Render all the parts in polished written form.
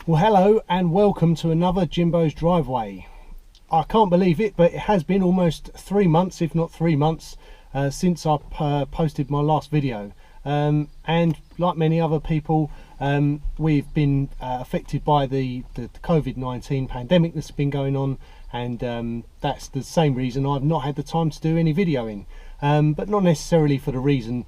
Well, hello and welcome to another Jimbo's Driveway. I can't believe it, but it has been almost 3 months, if not 3 months, since I posted my last video. And like many other people, we've been affected by the COVID-19 pandemic that's been going on, and that's the same reason I've not had the time to do any videoing. But not necessarily for the reason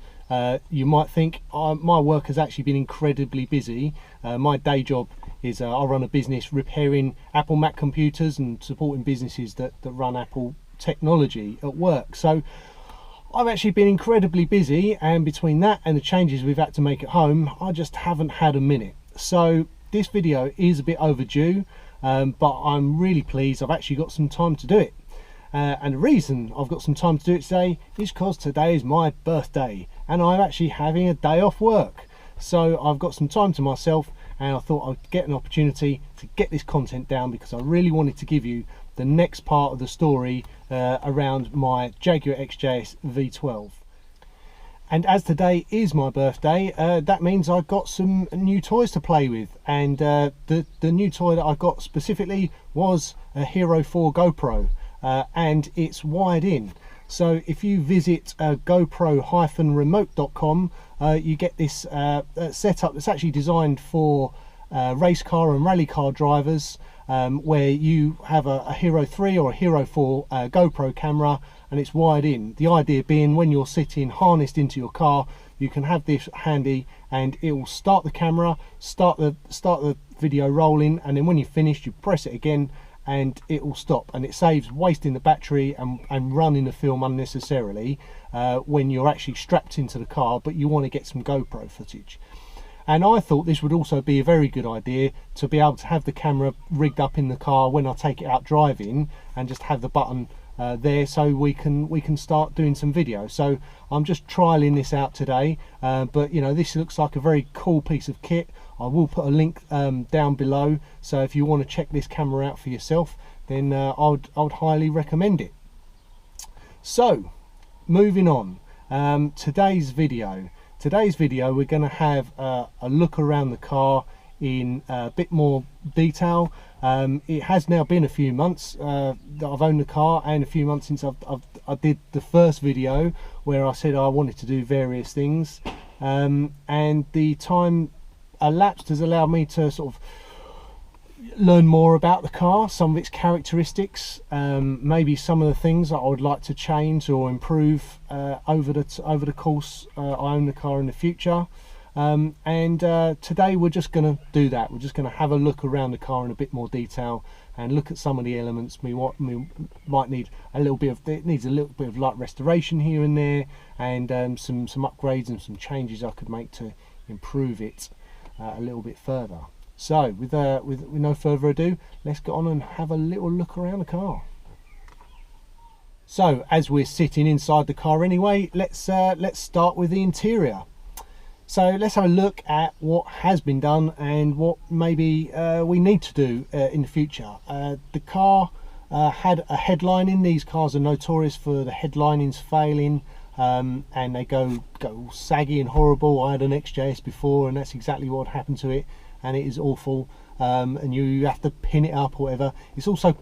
you might think. My work has actually been incredibly busy. My day job is I run a business repairing Apple Mac computers and supporting businesses that run Apple technology at work. So I've actually been incredibly busy, and between that and the changes we've had to make at home, I just haven't had a minute. So this video is a bit overdue, but I'm really pleased I've actually got some time to do it. And the reason I've got some time to do it today is because today is my birthday and I'm actually having a day off work. So I've got some time to myself, and I thought I'd get an opportunity to get this content down because I really wanted to give you the next part of the story around my Jaguar XJS V12. And as today is my birthday, that means I've got some new toys to play with, and the new toy that I got specifically was a Hero 4 GoPro, and it's wired in. So if you visit GoPro-remote.com, you get this setup that's actually designed for race car and rally car drivers, where you have a Hero 3 or a Hero 4 GoPro camera, and it's wired in. The idea being, when you're sitting harnessed into your car, you can have this handy and it will start the camera, start the video rolling, and then when you're finished you press it again and it will stop, and it saves wasting the battery and running the film unnecessarily when you're actually strapped into the car but you want to get some GoPro footage. And I thought this would also be a very good idea to be able to have the camera rigged up in the car when I take it out driving, and just have the button there so we can start doing some video. So I'm just trialing this out today, but you know, this looks like a very cool piece of kit. I will put a link down below, so if you want to check this camera out for yourself, then I would highly recommend it. So moving on, today's video we're going to have a look around the car in a bit more detail. It has now been a few months that I've owned the car, and a few months since I did the first video where I said I wanted to do various things, and the time elapsed has allowed me to sort of learn more about the car, some of its characteristics, maybe some of the things that I would like to change or improve over the course I own the car in the future. And today we're just going to do that. We're just going to have a look around the car in a bit more detail and look at some of the elements. We might need a little bit of, it needs a little bit of light restoration here and there, and some upgrades and some changes I could make to improve it a little bit further. So with no further ado, let's get on and have a little look around the car. So as we're sitting inside the car anyway, let's start with the interior. So let's have a look at what has been done and what maybe we need to do in the future. The car had a headlining. These cars are notorious for the headlinings failing, and they go saggy and horrible. I had an XJS before, and that's exactly what happened to it, and it is awful. And you have to pin it up or whatever. It's also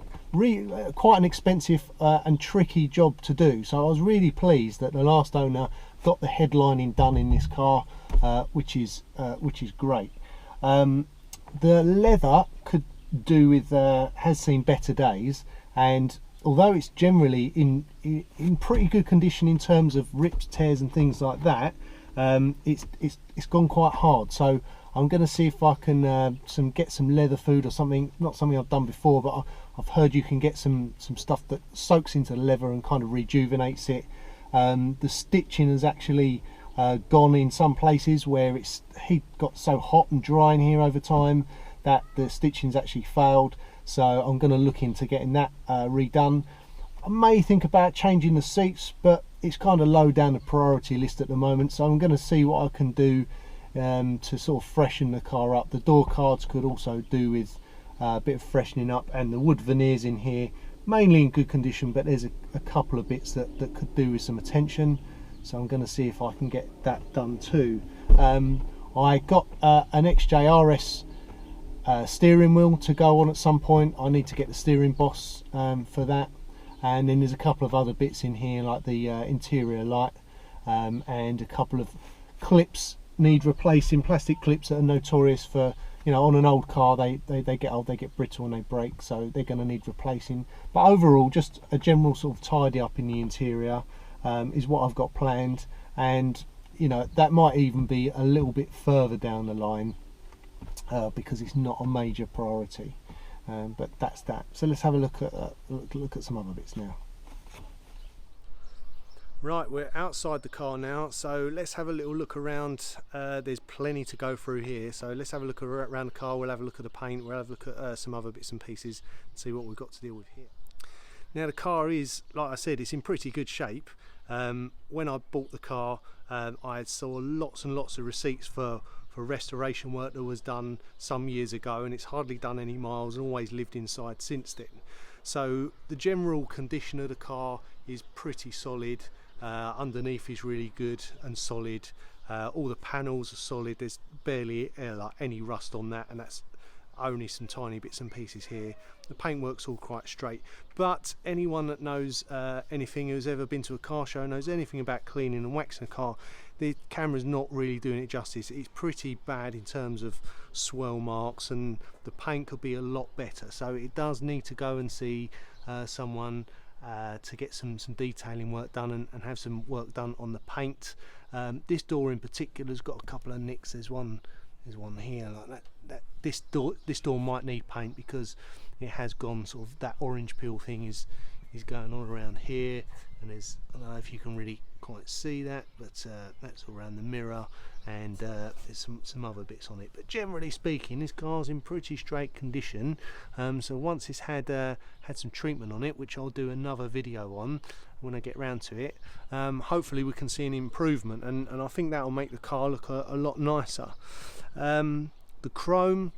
quite an expensive and tricky job to do. So I was really pleased that the last owner got the headlining done in this car, which is great. The leather could do with has seen better days, and although it's generally in pretty good condition in terms of rips, tears and things like that, it's gone quite hard. So I'm going to see if I can get some leather food or something. Not something I've done before, but I've heard you can get some stuff that soaks into the leather and kind of rejuvenates it. The stitching has actually gone in some places where it's got so hot and dry in here over time that the stitching's actually failed. So I'm going to look into getting that redone. I may think about changing the seats, but it's kind of low down the priority list at the moment. So I'm going to see what I can do to sort of freshen the car up. The door cards could also do with a bit of freshening up, and the wood veneers in here mainly in good condition, but there's a couple of bits that could do with some attention. So I'm going to see if I can get that done too. I got an XJRS steering wheel to go on at some point. I need to get the steering boss for that, and then there's a couple of other bits in here like the interior light, and a couple of clips need replacing, plastic clips that are notorious for, you know, on an old car they get old, they get brittle and they break, so they're going to need replacing. But overall, just a general sort of tidy up in the interior is what I've got planned, and you know, that might even be a little bit further down the line because it's not a major priority, but that's that. So let's have a look at some other bits now. Right, we're outside the car now, so let's have a little look around. There's plenty to go through here, so let's have a look around the car. We'll have a look at the paint, we'll have a look at some other bits and pieces and see what we've got to deal with here. Now the car is, like I said, it's in pretty good shape. When I bought the car, I saw lots and lots of receipts for restoration work that was done some years ago, and it's hardly done any miles and always lived inside since then. So the general condition of the car is pretty solid. Underneath is really good and solid. All the panels are solid. There's barely like any rust on that, and that's only some tiny bits and pieces here. The paintwork's all quite straight, but anyone that knows anything, who's ever been to a car show, knows anything about cleaning and waxing a car, the camera's not really doing it justice. It's pretty bad in terms of swirl marks, and the paint could be a lot better, so it does need to go and see someone to get some detailing work done and have some work done on the paint. This door in particular has got a couple of nicks. There's one here like that. This door might need paint because it has gone sort of, that orange peel thing is going on around here, and there's, I don't know if you can really quite see that, but that's all around the mirror, and there's some other bits on it. But generally speaking, this car's in pretty straight condition. So once it's had some treatment on it, which I'll do another video on when I get round to it, hopefully we can see an improvement, and I think that will make the car look a lot nicer. The chrome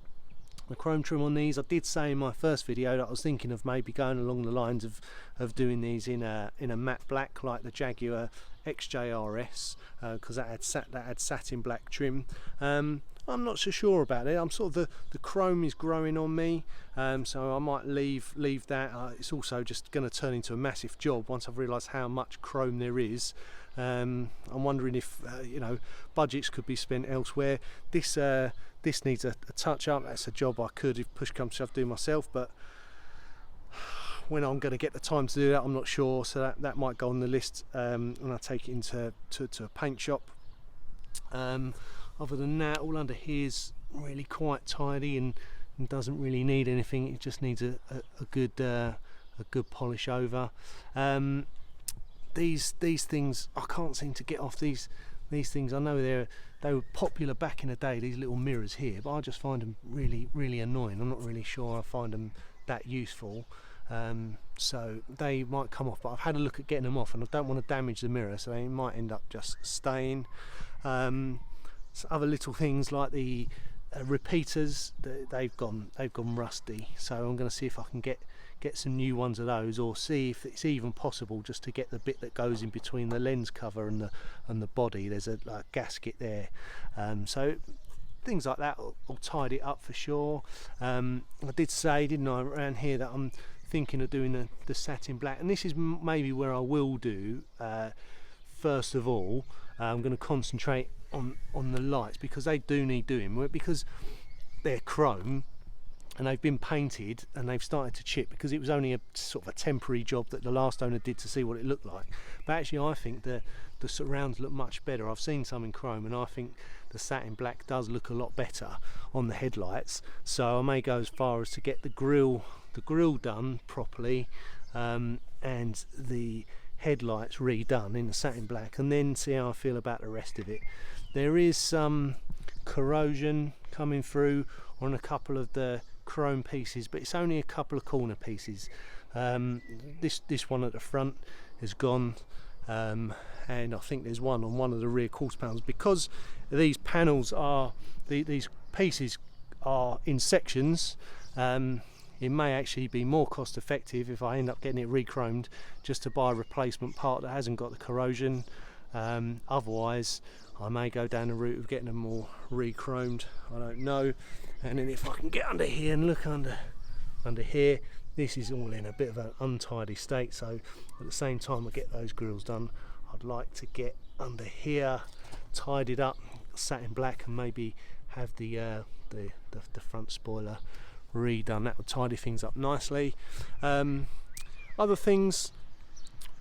trim on these, I did say in my first video that I was thinking of maybe going along the lines of doing these in a matte black like the Jaguar XJS, because that had satin black trim. I'm not so sure about it. I'm sort of, the chrome is growing on me, so I might leave that. It's also just going to turn into a massive job once I've realised how much chrome there is. I'm wondering if you know, budgets could be spent elsewhere. This needs a touch up. That's a job I could, if push comes to shove, do myself, but when I'm going to get the time to do that, I'm not sure. So that might go on the list when I take it into a paint shop. Other than that, all under here is really quite tidy and doesn't really need anything. It just needs a good polish over. These things I can't seem to get off. These things, I know they were popular back in the day, these little mirrors here, but I just find them really annoying. I'm not really sure I find them that useful. So they might come off, but I've had a look at getting them off, and I don't want to damage the mirror, so they might end up just staying. Other little things like the repeaters, they've gone rusty, so I'm going to see if I can get some new ones of those, or see if it's even possible just to get the bit that goes in between the lens cover and the body. There's a gasket there, so things like that will tidy it up for sure. I did say, didn't I, around here, that I'm thinking of doing the satin black, and this is maybe where I will do first of all. I'm going to concentrate on the lights, because they do need doing, because they're chrome and they've been painted and they've started to chip, because it was only a sort of a temporary job that the last owner did to see what it looked like. But actually I think the surrounds look much better. I've seen some in chrome, and I think the satin black does look a lot better on the headlights, so I may go as far as to get the grille done properly, and the headlights redone in the satin black, and then see how I feel about the rest of it. There is some corrosion coming through on a couple of the chrome pieces, but it's only a couple of corner pieces. This one at the front is gone, and I think there's one on one of the rear quarter panels, because these panels are these pieces are in sections. It may actually be more cost effective if I end up getting it re-chromed just to buy a replacement part that hasn't got the corrosion. Otherwise I may go down the route of getting them more re-chromed, I don't know. And then if I can get under here and look under here, this is all in a bit of an untidy state, so at the same time I get those grills done, I'd like to get under here tidied up, satin black, and maybe have the front spoiler redone. That would tidy things up nicely. Other things,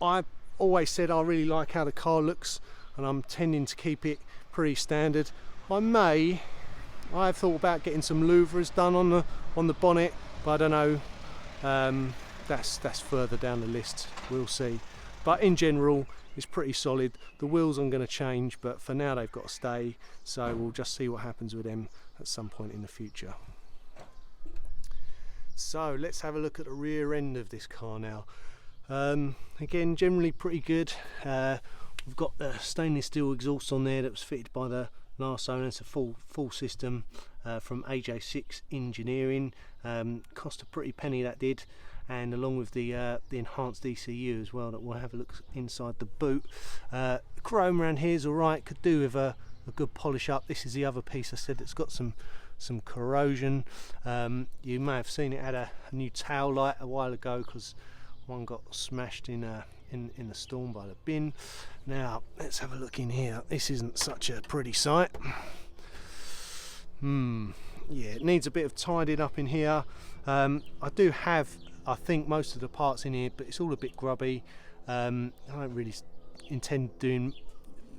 I always said I really like how the car looks, and I'm tending to keep it pretty standard. I've thought about getting some louvres done on the bonnet, but I don't know. That's further down the list, we'll see. But in general, it's pretty solid. The wheels I'm going to change, but for now they've got to stay, so we'll just see what happens with them at some point in the future. So let's have a look at the rear end of this car now. Again, generally pretty good. We've got the stainless steel exhaust on there that was fitted by the last owner. It's a full system from AJ6 Engineering. Cost a pretty penny, that did, and along with the enhanced ECU as well, that we'll have a look inside the boot. Chrome around here is alright, could do with a good polish up. This is the other piece I said that's got some corrosion. You may have seen it had a new tail light a while ago, because one got smashed in the storm by the bin. Now let's have a look in here. This isn't such a pretty sight. Yeah, it needs a bit of tidying up in here. I do have, I think, most of the parts in here, but it's all a bit grubby. I don't really intend doing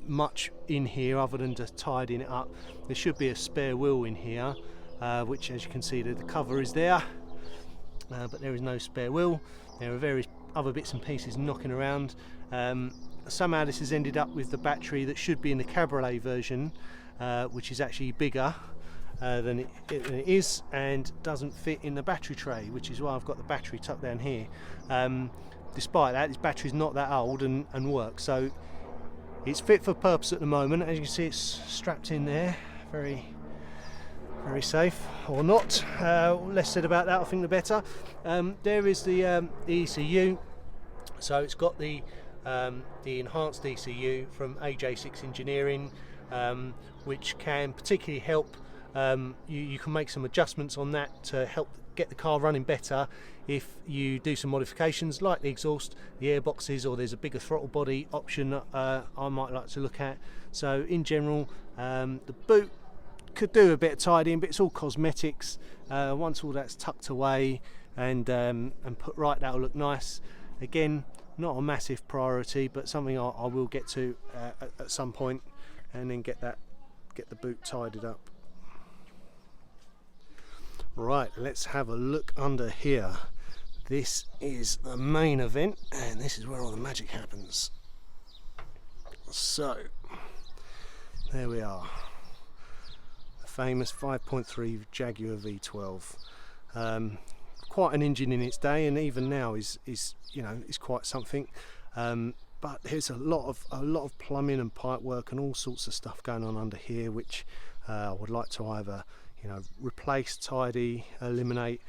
much in here other than just tidying it up. There should be a spare wheel in here, which, as you can see, the cover is there, but there is no spare wheel. There are various other bits and pieces knocking around. Somehow this has ended up with the battery that should be in the Cabriolet version, which is actually bigger than it is, and doesn't fit in the battery tray, which is why I've got the battery tucked down here. Despite that, this battery's not that old and works, so it's fit for purpose at the moment. As you can see, it's strapped in there, very safe, or not. Less said about that, I think the better. There is the ECU. So it's got the enhanced ECU from AJ6 Engineering, which can particularly help. You can make some adjustments on that to help get the car running better if you do some modifications, like the exhaust, the airboxes, or there's a bigger throttle body option that I might like to look at. So in general, the boot could do a bit of tidying, but it's all cosmetics. Once all that's tucked away and put right, that'll look nice. Again, not a massive priority, but something I will get to at some point, and then get the boot tidied up. Right, let's have a look under here. This is the main event, and this is where all the magic happens. So there we are, the famous 5.3 Jaguar V12. Quite an engine in its day, and even now is quite something. But there's a lot of plumbing and pipe work and all sorts of stuff going on under here, which I would like to either replace, tidy, eliminate.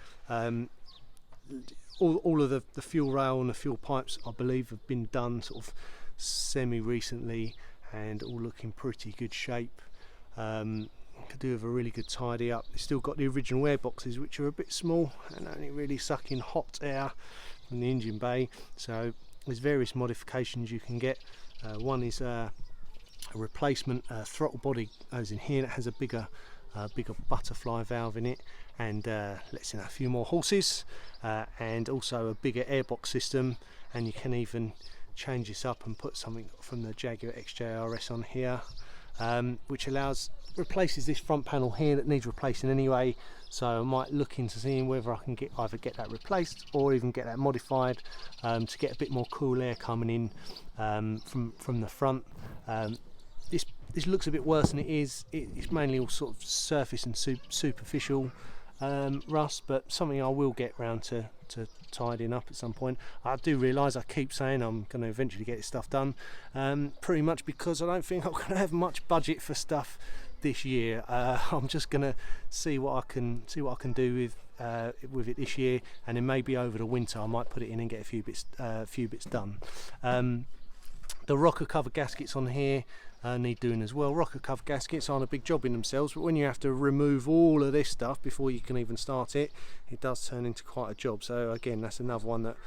All of the fuel rail and the fuel pipes, I believe, have been done sort of semi recently, and all look in pretty good shape. Could do with a really good tidy up. It's still got the original air boxes, which are a bit small and only really suck in hot air from the engine bay. So there's various modifications you can get. One is a replacement throttle body, as in here, that has a bigger butterfly valve in it, and lets in a few more horses, and also a bigger airbox system. And you can even change this up and put something from the Jaguar XJS on here, which replaces this front panel here that needs replacing anyway. So I might look into seeing whether I can either get that replaced or even get that modified, to get a bit more cool air coming in from the front. This looks a bit worse than it is. It's mainly all sort of surface and superficial rust, but something I will get round to tidying up at some point. I do realise I keep saying I'm going to eventually get this stuff done, pretty much because I don't think I'm going to have much budget for stuff this year. I'm just going to see what I can do with it this year, and then maybe over the winter I might put it in and get a few bits done. The rocker cover gaskets on here need doing as well. Rocker cover gaskets aren't a big job in themselves, but when you have to remove all of this stuff before you can even start it, it does turn into quite a job. So again, that's another one that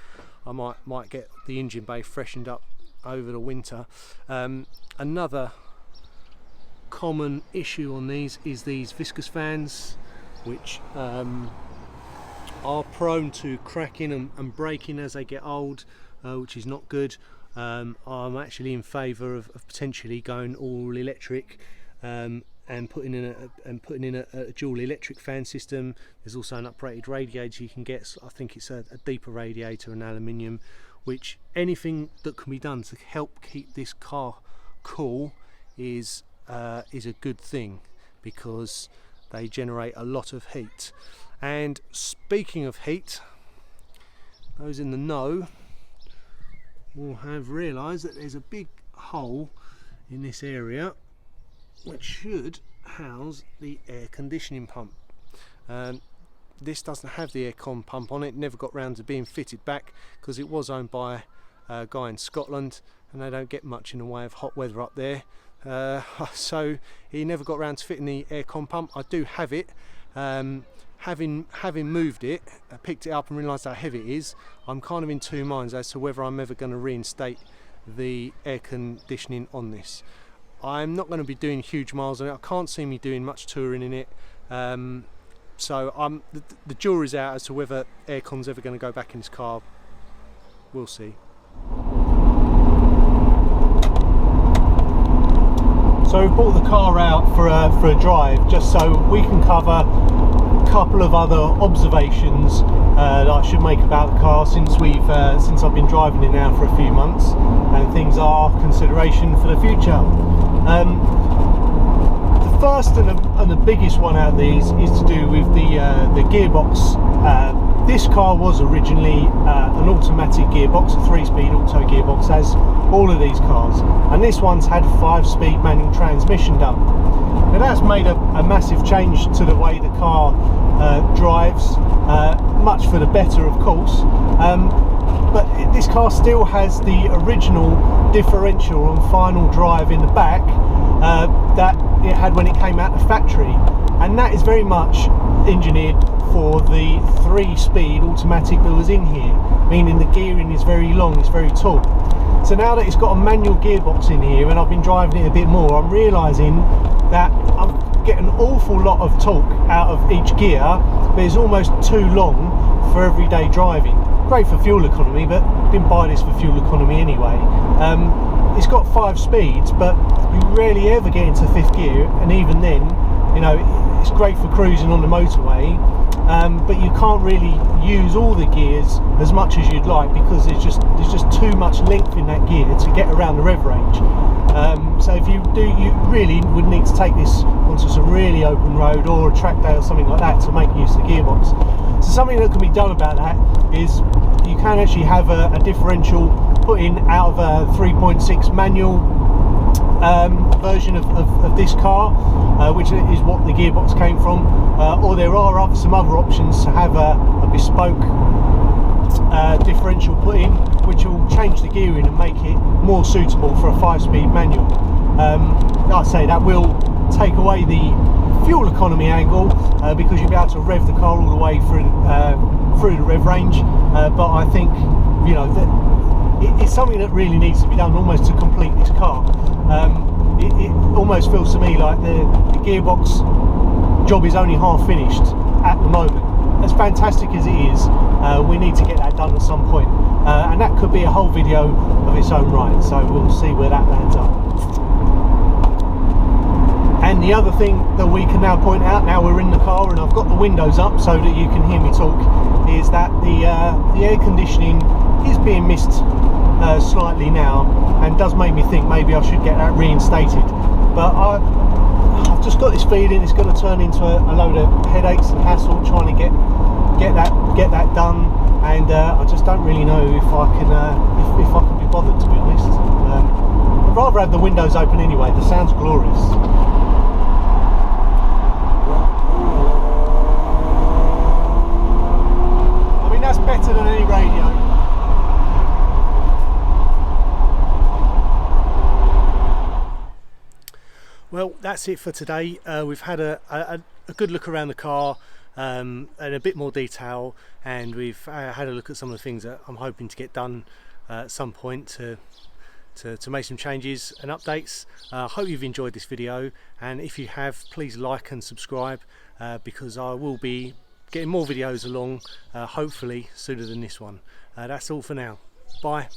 I might get the engine bay freshened up over the winter. Another common issue on these is these viscous fans, which are prone to cracking and breaking as they get old, which is not good. I'm actually in favour of potentially going all electric and putting in a dual electric fan system. There's also an uprated radiator you can get. I think it's a deeper radiator, an aluminium, which anything that can be done to help keep this car cool is a good thing, because they generate a lot of heat. And speaking of heat, those in the know will have realised that there's a big hole in this area which should house the air conditioning pump. This doesn't have the aircon pump on it, never got round to being fitted back because it was owned by a guy in Scotland, and they don't get much in the way of hot weather up there. So he never got round to fitting the aircon pump. I do have it. Having moved it, I picked it up and realised how heavy it is. I'm kind of in two minds as to whether I'm ever going to reinstate the air conditioning on this. I'm not going to be doing huge miles on it. I can't see me doing much touring in it. So the jury's out as to whether aircon's ever going to go back in this car. We'll see. So we've brought the car out for a drive just so we can cover a couple of other observations that I should make about the car since I've been driving it now for a few months, and things are consideration for the future. The first and the biggest one out of these is to do with the gearbox. This car was originally an automatic gearbox, a 3-speed auto gearbox, as all of these cars, and this one's had 5-speed manual transmission done. Now that's made a massive change to the way the car drives, much for the better of course, but this car still has the original differential and final drive in the back that it had when it came out the factory, and that is very much engineered for the 3-speed automatic that was in here, meaning the gearing is very long, it's very tall. So now that it's got a manual gearbox in here and I've been driving it a bit more, I'm realising that I'm getting an awful lot of torque out of each gear, but it's almost too long for everyday driving. Great for fuel economy, but didn't buy this for fuel economy anyway. It's got 5 speeds, but you rarely ever get into 5th gear, and even then, you know, it's great for cruising on the motorway, but you can't really use all the gears as much as you'd like, because there's just too much length in that gear to get around the rev range. So if you do, you really would need to take this onto some really open road or a track day or something like that to make use of the gearbox. So something that can be done about that is you can actually have a differential put in out of a 3.6 manual version of this car, which is what the gearbox came from, or there are some other options to have a bespoke differential put in, which will change the gearing and make it more suitable for a 5-speed manual. Like I say, that will take away the fuel economy angle, because you'll be able to rev the car all the way through the rev range, but I think, you know, that it's something that really needs to be done almost to complete this car. It almost feels to me like the gearbox job is only half finished at the moment. As fantastic as it is, we need to get that done at some point, and that could be a whole video of its own right, so we'll see where that lands up. And the other thing that we can now point out, now we're in the car and I've got the windows up so that you can hear me talk, is that the air conditioning is being missed slightly now, and does make me think maybe I should get that reinstated. But I've just got this feeling it's going to turn into a load of headaches and hassle trying to get that done, and I just don't really know if I can be bothered, to be honest. I'd rather have the windows open anyway. The sound's glorious. I mean, that's better than any radio. that's it for today. We've had a good look around the car and a bit more detail, and we've had a look at some of the things that I'm hoping to get done at some point to make some changes and updates. Hope you've enjoyed this video, and if you have, please like and subscribe, because I will be getting more videos along, hopefully sooner than this one. That's all for now. Bye.